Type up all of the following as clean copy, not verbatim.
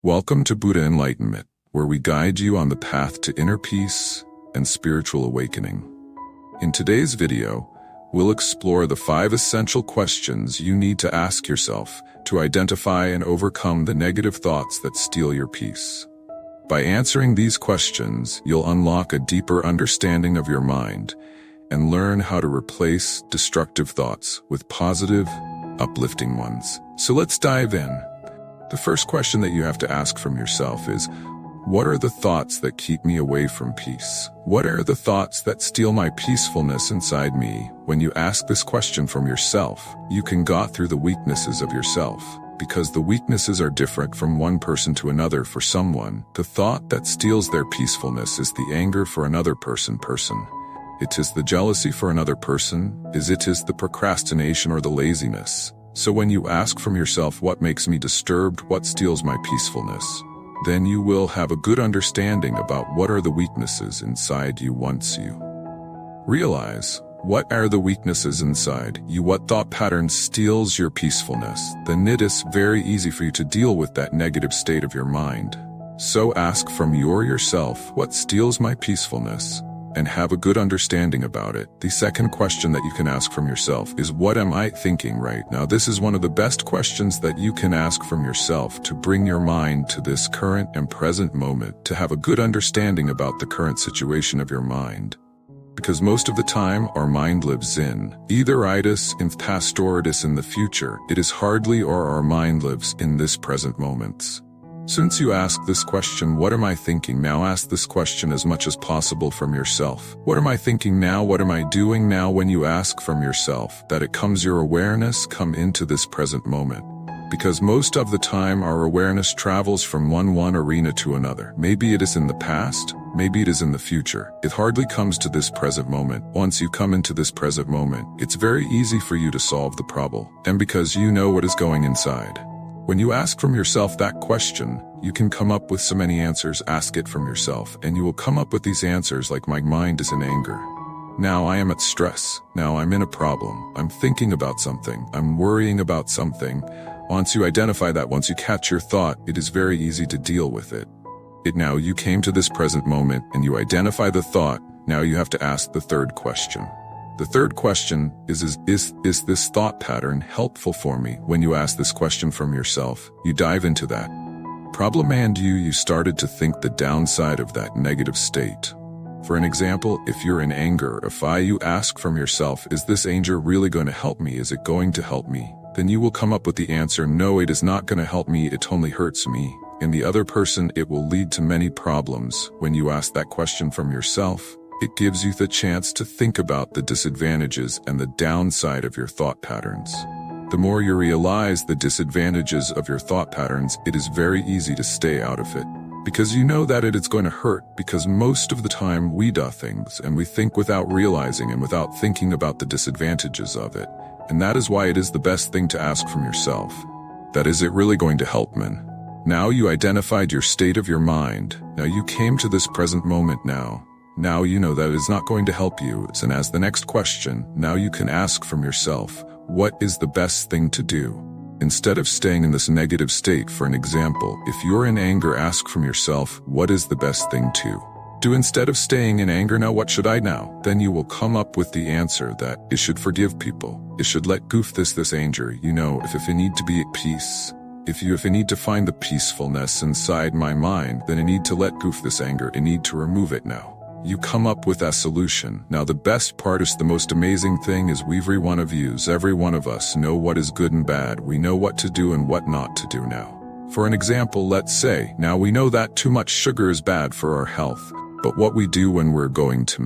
Welcome to Buddha Enlightenment, where we guide you on the path to inner peace and spiritual awakening. In today's video, we'll explore the 5 essential questions you need to ask yourself to identify and overcome the negative thoughts that steal your peace. By answering these questions, you'll unlock a deeper understanding of your mind and learn how to replace destructive thoughts with positive, uplifting ones. So let's dive in. The first question that you have to ask from yourself is, what are the thoughts that keep me away from peace? What are the thoughts that steal my peacefulness inside me? When you ask this question from yourself, you can go through the weaknesses of yourself, because the weaknesses are different from one person to another. For someone, the thought that steals their peacefulness is the anger for another person. It is the jealousy for another person, it is the procrastination or the laziness. So when you ask from yourself, what makes me disturbed, what steals my peacefulness, then you will have a good understanding about what are the weaknesses inside you. Once you realize what are the weaknesses inside you, what thought pattern steals your peacefulness, then it is very easy for you to deal with that negative state of your mind. So ask from yourself, what steals my peacefulness? And have a good understanding about it. The second question that you can ask from yourself is, what am I thinking right now? This is one of the best questions that you can ask from yourself to bring your mind to this current and present moment, to have a good understanding about the current situation of your mind. Because most of the time, our mind lives in either itis in past or it is in the future. It is hardly or our mind lives in this present moments. Since you ask this question, what am I thinking now? Ask this question as much as possible from yourself. What am I thinking now? What am I doing now? When you ask from yourself, that it comes your awareness come into this present moment. Because most of the time our awareness travels from one arena to another. Maybe it is in the past, maybe it is in the future. It hardly comes to this present moment. Once you come into this present moment, it's very easy for you to solve the problem. And because you know what is going inside. When you ask from yourself that question, you can come up with so many answers. Ask it from yourself, and you will come up with these answers like, my mind is in anger. Now I am at stress. Now I'm in a problem. I'm thinking about something. I'm worrying about something. Once you identify that, once you catch your thought, it is very easy to deal with it. Now you came to this present moment and you identify the thought. Now you have to ask the third question. The third question is this thought pattern helpful for me? When you ask this question from yourself, you dive into that problem and you started to think the downside of that negative state. For an example, if you're in anger, you ask from yourself, is this anger really going to help me? Is it going to help me? Then you will come up with the answer, no, it is not going to help me, it only hurts me. And the other person, it will lead to many problems. When you ask that question from yourself, it gives you the chance to think about the disadvantages and the downside of your thought patterns. The more you realize the disadvantages of your thought patterns, it is very easy to stay out of it. Because you know that it is going to hurt, because most of the time we do things and we think without realizing and without thinking about the disadvantages of it. And that is why it is the best thing to ask from yourself. That is it really going to help me? Now you identified your state of your mind. Now you came to this present moment now. Now you know that it is not going to help you. And as the next question, now you can ask from yourself, what is the best thing to do? Instead of staying in this negative state, for an example, if you're in anger, ask from yourself, what is the best thing to do? Instead of staying in anger, now what should I now? Then you will come up with the answer that it should forgive people. It should let go of this anger. You know, if I need to be at peace, if I need to find the peacefulness inside my mind, then I need to let go of this anger. I need to remove it now. You come up with a solution. Now the best part is the most amazing thing is every one of us know what is good and bad. We know what to do and what not to do now. For an example, let's say, now we know that too much sugar is bad for our health, but what we do when we're going to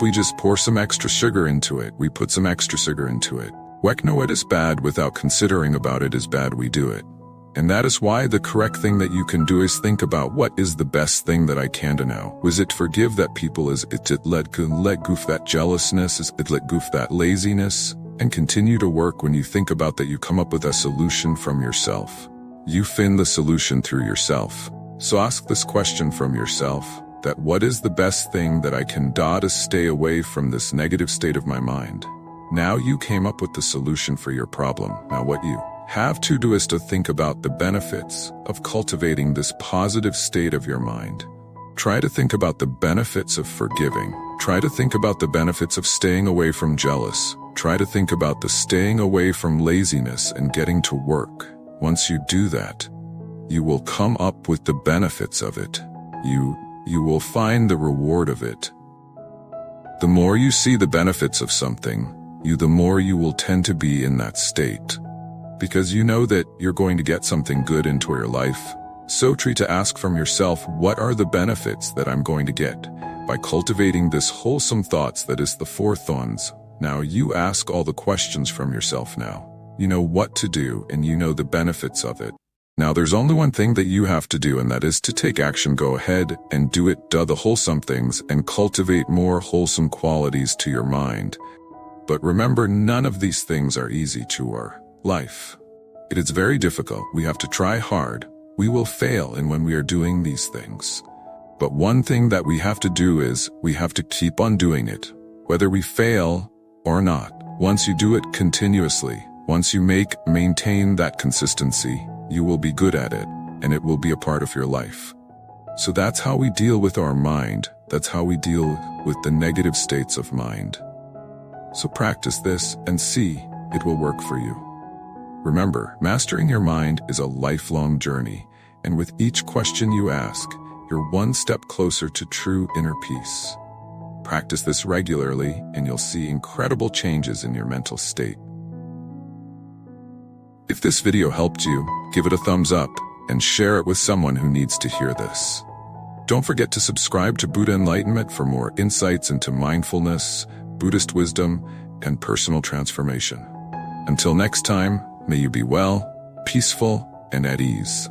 we just pour some extra sugar into it. We put some extra sugar into it. We know it is bad without considering about it is bad, we do it. And that is why the correct thing that you can do is think about, what is the best thing that I can do now? Was it forgive that people? Is it let go of that jealousness? Is it let go of that laziness? And continue to work. When you think about that, you come up with a solution from yourself. You find the solution through yourself. So ask this question from yourself, that what is the best thing that I can do to stay away from this negative state of my mind? Now you came up with the solution for your problem. Now what you have to do is to think about the benefits of cultivating this positive state of your mind. Try to think about the benefits of forgiving. Try to think about the benefits of staying away from jealous. Try to think about the staying away from laziness and getting to work. Once you do that, you will come up with the benefits of it. You will find the reward of it. The more you see the benefits of something, the more you will tend to be in that state. Because you know that you're going to get something good into your life. So try to ask from yourself, what are the benefits that I'm going to get by cultivating this wholesome thoughts, that is the four thorns. Now you ask all the questions from yourself now. You know what to do and you know the benefits of it. Now there's only one thing that you have to do, and that is to take action. Go ahead and do it. Do the wholesome things and cultivate more wholesome qualities to your mind. But remember, none of these things are easy to our life. It is very difficult. We have to try hard. We will fail when we are doing these things. But one thing that we have to do is we have to keep on doing it, whether we fail or not. Once you do it continuously, once you maintain that consistency, you will be good at it, and it will be a part of your life. So that's how we deal with our mind. That's how we deal with the negative states of mind. So practice this and see it will work for you. Remember, mastering your mind is a lifelong journey, and with each question you ask, you're one step closer to true inner peace. Practice this regularly, and you'll see incredible changes in your mental state. If this video helped you, give it a thumbs up and share it with someone who needs to hear this. Don't forget to subscribe to Buddha Enlightenment for more insights into mindfulness, Buddhist wisdom, and personal transformation. Until next time, may you be well, peaceful, and at ease.